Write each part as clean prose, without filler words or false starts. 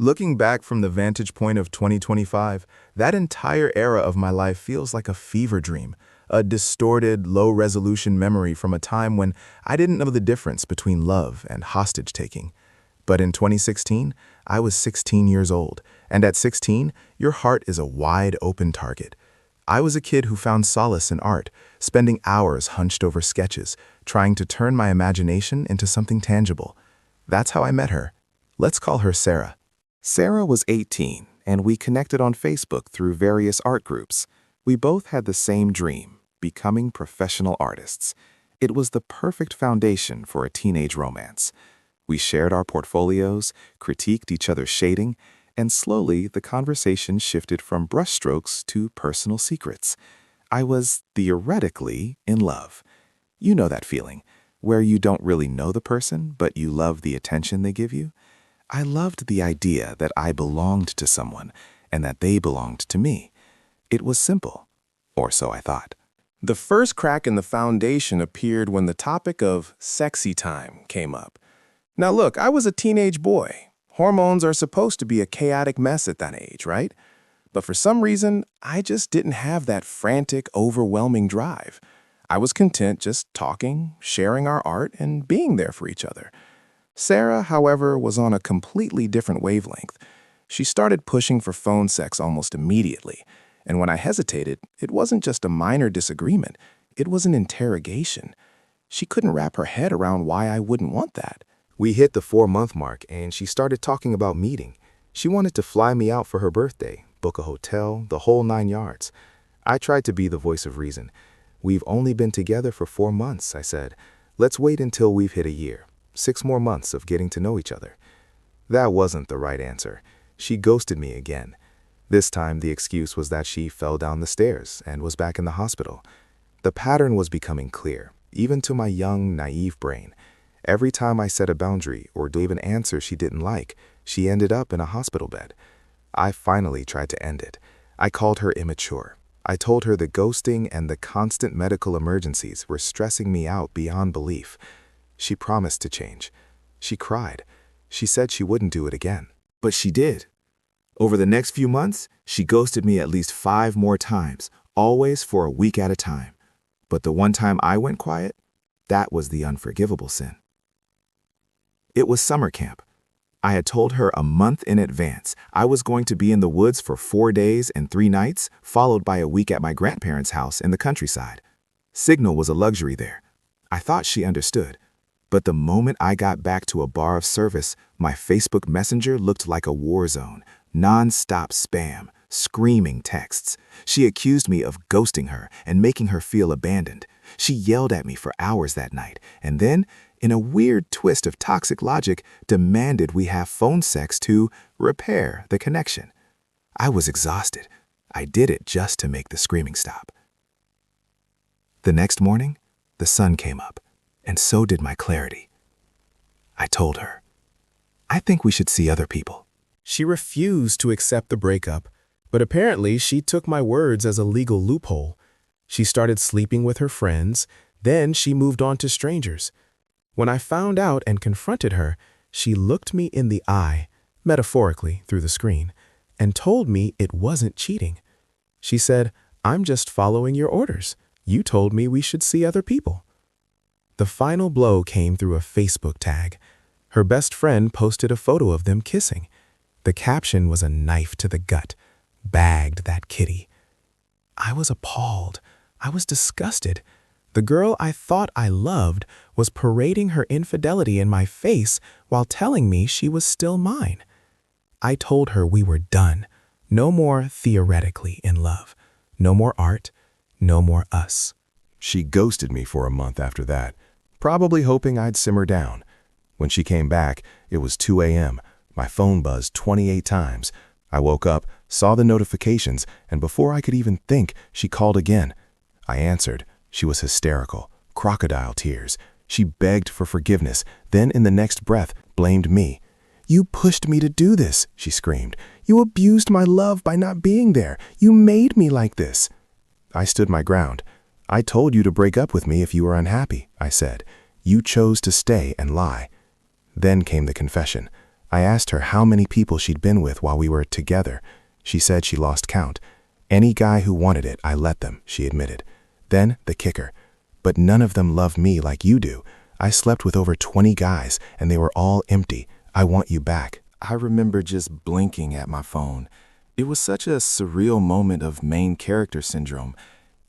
Looking back from the vantage point of 2025, that entire era of my life feels like a fever dream, a distorted, low-resolution memory from a time when I didn't know the difference between love and hostage-taking. But in 2016, I was 16 years old, and at 16, your heart is a wide-open target. I was a kid who found solace in art, spending hours hunched over sketches, trying to turn my imagination into something tangible. That's how I met her. Let's call her Sarah. Sarah was 18, and we connected on Facebook through various art groups. We both had the same dream, becoming professional artists. It was the perfect foundation for a teenage romance. We shared our portfolios, critiqued each other's shading, and slowly the conversation shifted from brushstrokes to personal secrets. I was theoretically in love. You know that feeling, where you don't really know the person, but you love the attention they give you. I loved the idea that I belonged to someone and that they belonged to me. It was simple, or so I thought. The first crack in the foundation appeared when the topic of sexy time came up. Now look, I was a teenage boy. Hormones are supposed to be a chaotic mess at that age, right? But for some reason, I just didn't have that frantic, overwhelming drive. I was content just talking, sharing our art, and being there for each other. Sarah, however, was on a completely different wavelength. She started pushing for phone sex almost immediately, and when I hesitated, it wasn't just a minor disagreement, it was an interrogation. She couldn't wrap her head around why I wouldn't want that. We hit the 4-month mark, and she started talking about meeting. She wanted to fly me out for her birthday, book a hotel, the whole 9 yards. I tried to be the voice of reason. "We've only been together for 4 months," I said. "Let's wait until we've hit a year. 6 more months of getting to know each other." That wasn't the right answer. She ghosted me again. This time, the excuse was that she fell down the stairs and was back in the hospital. The pattern was becoming clear, even to my young, naive brain. Every time I set a boundary or gave an answer she didn't like, she ended up in a hospital bed. I finally tried to end it. I called her immature. I told her the ghosting and the constant medical emergencies were stressing me out beyond belief. She promised to change. She cried. She said she wouldn't do it again. But she did. Over the next few months, she ghosted me at least 5 more times, always for a week at a time. But the one time I went quiet, that was the unforgivable sin. It was summer camp. I had told her a month in advance I was going to be in the woods for 4 days and 3 nights, followed by a week at my grandparents' house in the countryside. Signal was a luxury there. I thought she understood. But the moment I got back to a bar of service, my Facebook Messenger looked like a war zone. Non-stop spam, screaming texts. She accused me of ghosting her and making her feel abandoned. She yelled at me for hours that night, and then, in a weird twist of toxic logic, demanded we have phone sex to repair the connection. I was exhausted. I did it just to make the screaming stop. The next morning, the sun came up, and so did my clarity. I told her, "I think we should see other people." She refused to accept the breakup, but apparently she took my words as a legal loophole. She started sleeping with her friends, then she moved on to strangers. When I found out and confronted her, she looked me in the eye, metaphorically through the screen, and told me it wasn't cheating. She said, "I'm just following your orders. You told me we should see other people." The final blow came through a Facebook tag. Her best friend posted a photo of them kissing. The caption was a knife to the gut. "Bagged that kitty." I was appalled. I was disgusted. The girl I thought I loved was parading her infidelity in my face while telling me she was still mine. I told her we were done. No more theoretically in love. No more art. No more us. She ghosted me for a month after that, probably hoping I'd simmer down. When she came back, it was 2 a.m. My phone buzzed 28 times. I woke up, saw the notifications, and before I could even think, she called again. I answered. She was hysterical, crocodile tears. She begged for forgiveness, then in the next breath blamed me. "You pushed me to do this," she screamed. "You abused my love by not being there. You made me like this." I stood my ground. "I told you to break up with me if you were unhappy," I said. "You chose to stay and lie." Then came the confession. I asked her how many people she'd been with while we were together. She said she lost count. Any guy who wanted it, I let them, she admitted. Then the kicker. But none of them love me like you do. I slept with over 20 guys, and they were all empty. I want you back. I remember just blinking at my phone. It was such a surreal moment of main character syndrome.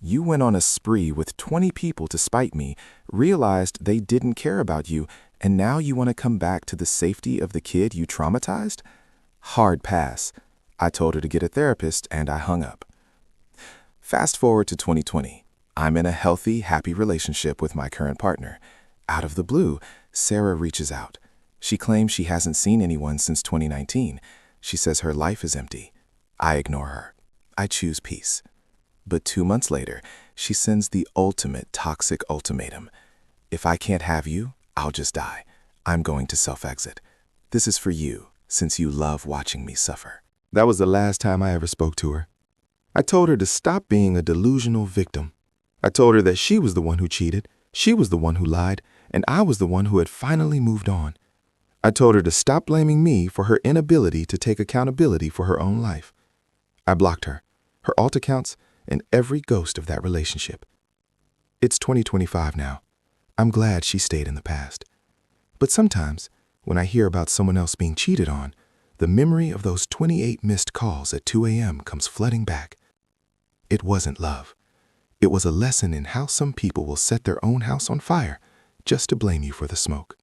You went on a spree with 20 people to spite me, realized they didn't care about you, and now you want to come back to the safety of the kid you traumatized? Hard pass. I told her to get a therapist, and I hung up. Fast forward to 2020. I'm in a healthy, happy relationship with my current partner. Out of the blue, Sarah reaches out. She claims she hasn't seen anyone since 2019. She says her life is empty. I ignore her. I choose peace. But 2 months later, she sends the ultimate toxic ultimatum. If I can't have you, I'll just die. I'm going to self-exit. This is for you, since you love watching me suffer. That was the last time I ever spoke to her. I told her to stop being a delusional victim. I told her that she was the one who cheated, she was the one who lied, and I was the one who had finally moved on. I told her to stop blaming me for her inability to take accountability for her own life. I blocked her, her alt accounts, and every ghost of that relationship. It's 2025 now. I'm glad she stayed in the past. But sometimes, when I hear about someone else being cheated on, the memory of those 28 missed calls at 2 a.m. comes flooding back. It wasn't love. It was a lesson in how some people will set their own house on fire just to blame you for the smoke.